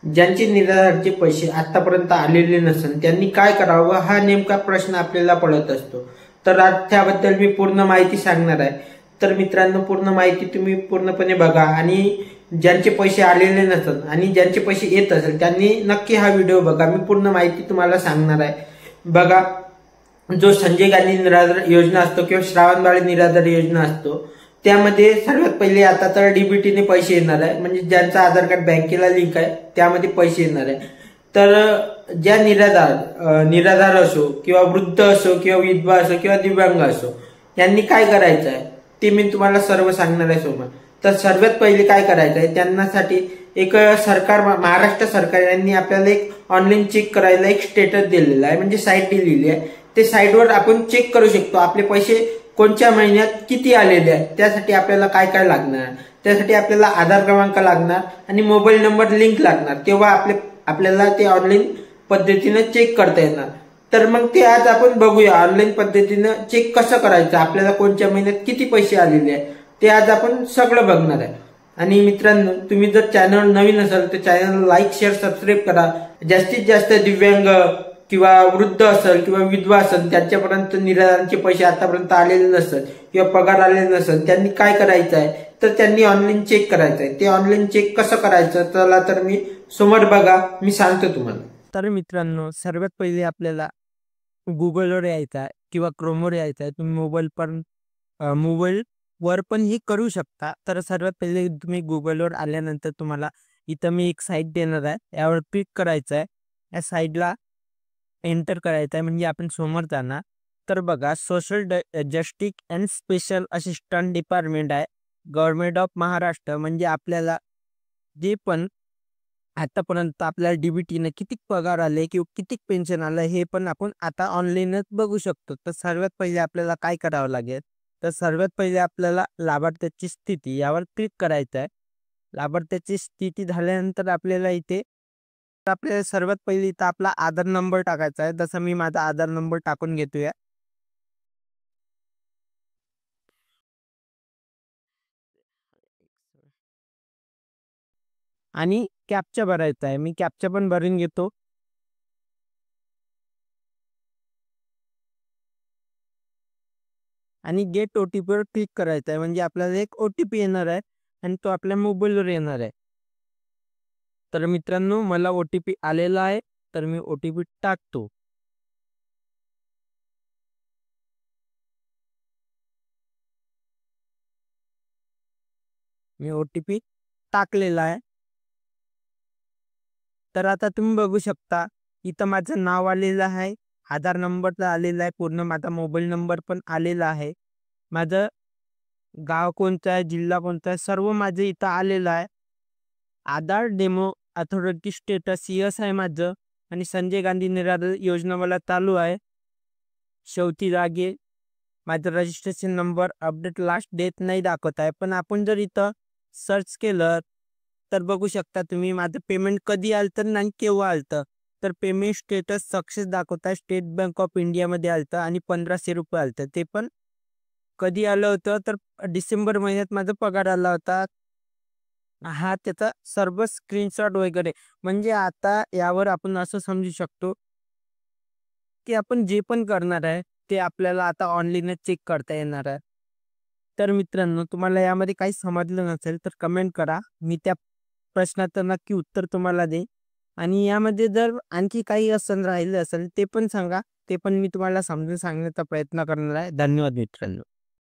ज्यांचे निराधारचे पैसे आतापर्यंत आलेले नसेल त्यांनी काय करावं हा नेमका प्रश्न आपल्याला पडत असतो। तर आज त्याबद्दल मी पूर्ण माहिती सांगणार आहे। तर मित्रांनो, पूर्ण माहिती तुम्ही पूर्णपणे बघा आणि ज्यांचे पैसे आलेले नसेल आणि ज्यांचे पैसे येत असेल त्यांनी नक्की हा व्हिडिओ बघा। मी पूर्ण माहिती तुम्हाला सांगणार आहे। बघा, जो संजय गांधी निराधार योजना असतो किंवा श्रावणबाळ निराधार योजना असतो, त्यामध्ये सर्वात पहिले आता तर डीबीटीने पैसे येणार आहे, म्हणजे ज्यांचं आधार कार्ड बँकेला लिंक आहे त्यामध्ये पैसे येणार आहे। तर ज्या निराधार असो किंवा वृद्ध असो किंवा विधवा असो किंवा दिव्यांग असो, यांनी काय करायचं आहे ते मी तुम्हाला सर्व सांगणार आहे सोबत। तर सर्वात पहिले काय करायचं आहे, त्यांनासाठी एक महाराष्ट्र सरकार यांनी आपल्याला एक ऑनलाईन चेक करायला एक स्टेटस दिलेला आहे, म्हणजे साईट दिलेली आहे। ते साईटवर आपण चेक करू शकतो आपले पैसे कोणत्या महिन्यात किती आलेले आहेत। त्यासाठी आपल्याला काय काय लागणार, त्यासाठी आपल्याला आधार क्रमांक लागणार आणि मोबाईल नंबर लिंक लागणार, तेव्हा आपल्याला ते ऑनलाईन पद्धतीने चेक करता येणार। तर मग ते आज आपण बघूया ऑनलाईन पद्धतीने चेक कसं करायचं, आपल्याला कोणत्या महिन्यात किती पैसे आलेले आहेत ते आज आपण सगळं बघणार आहे। आणि मित्रांनो, तुम्ही जर चॅनल नवीन असाल तर चॅनल लाईक शेअर सबस्क्राईब करा। जास्तीत जास्त दिव्यांग किंवा वृद्ध असेल किंवा विधवा असेल त्यांच्यापर्यंत निराधारचे पैसे आतापर्यंत आलेले नसेल किंवा पगार आलेले नसेल, त्यांनी काय करायचं आहे तर त्यांनी ऑनलाईन चेक करायचं आहे। ते ऑनलाईन चेक कसं करायचं चला तर मी समोर बघा, मी सांगतो तुम्हाला। तर मित्रांनो, सर्वात पहिले आपल्याला गुगलवर यायचं आहे किंवा क्रोमवर यायचं आहे। तुम्ही मोबाईलवर पण हे करू शकता। तर सर्वात पहिले तुम्ही गुगलवर आल्यानंतर तुम्हाला इथं मी एक साईट देणार आहे, यावर क्लिक करायचं आहे। या साईटला एंटर करायचं आहे म्हणजे आपण समोर जाणार। तर बघा, social justice and special assistant department आहे, गव्हर्नमेंट ऑफ महाराष्ट्र। म्हणजे आपल्याला जे पण आतापर्यंत आपल्याला डीबीटीने किती पगार आले किंवा किती पेन्शन आलं हे पण आपण आता ऑनलाईनच बघू शकतो। तर सर्वात पहिले आपल्याला काय करावं लागेल, तर सर्वात पहिले आपल्याला लाभार्थ्याची स्थिती यावर क्लिक करायचं आहे। लाभार्थ्याची स्थिती झाल्यानंतर आपल्याला सर्वात पहिले इथं आपला आधार नंबर टाकायचा आहे। जसं मी माझा आधार नंबर टाकून घेतोय आणि कॅप्चा भरायचा आहे। मी कॅप्चा पण भरून घेतो आणि गेट ओटीपीवर क्लिक करायचं आहे, म्हणजे आपल्याला एक ओटीपी येणार आहे आणि तो आपल्या मोबाईलवर येणार आहे। तर मित्रांनो, मला ओटीपी आलेला आहे, तर मी ओटीपी टाकतो। मी ओटीपी टाकलेला आहे। तर आता तुम्ही बघू शकता इथं माझं नाव आलेलं आहे, आधार नंबर तर आलेला आहे, पूर्ण माझा मोबाईल नंबर पण आलेला आहे, माझं गाव कोणतं आहे, जिल्हा कोणता आहे, सर्व माझं इथं आलेलं आहे। आधार डेमो अथॉरिटी स्टेटस यस आहे माझं आणि संजय गांधी निराधार योजना मला चालू आहे। शेवटी जागे माझं registration number update last date नाही दाखवत आहे, पण आपण जर इथं सर्च केलं तर बघू शकता तुम्ही माझं पेमेंट कधी आलं आणि केव्हा आलं। तर पेमेंट स्टेटस सक्सेस दाखवत आहे, स्टेट बँक ऑफ इंडियामध्ये आलं आणि 1500 रुपये आलं। ते पण कधी आलं होतं तर डिसेंबर महिन्यात माझा पगार आला होता। हा त्याचा सर्व स्क्रीनशॉट वगैरे, म्हणजे आता यावर आपण असं समजू शकतो की आपण जे पण करणार आहे ते आपल्याला आता ऑनलाईनच चेक करता येणार आहे। तर मित्रांनो, तुम्हाला यामध्ये काही समजलं नसेल तर कमेंट करा, मी त्या प्रश्नाचं नक्की उत्तर तुम्हाला देईन। आणि यामध्ये जर आणखी काही राहिलं असेल ते पण सांगा, ते पण मी तुम्हाला समजून सांगण्याचा प्रयत्न करणार आहे। धन्यवाद मित्रांनो।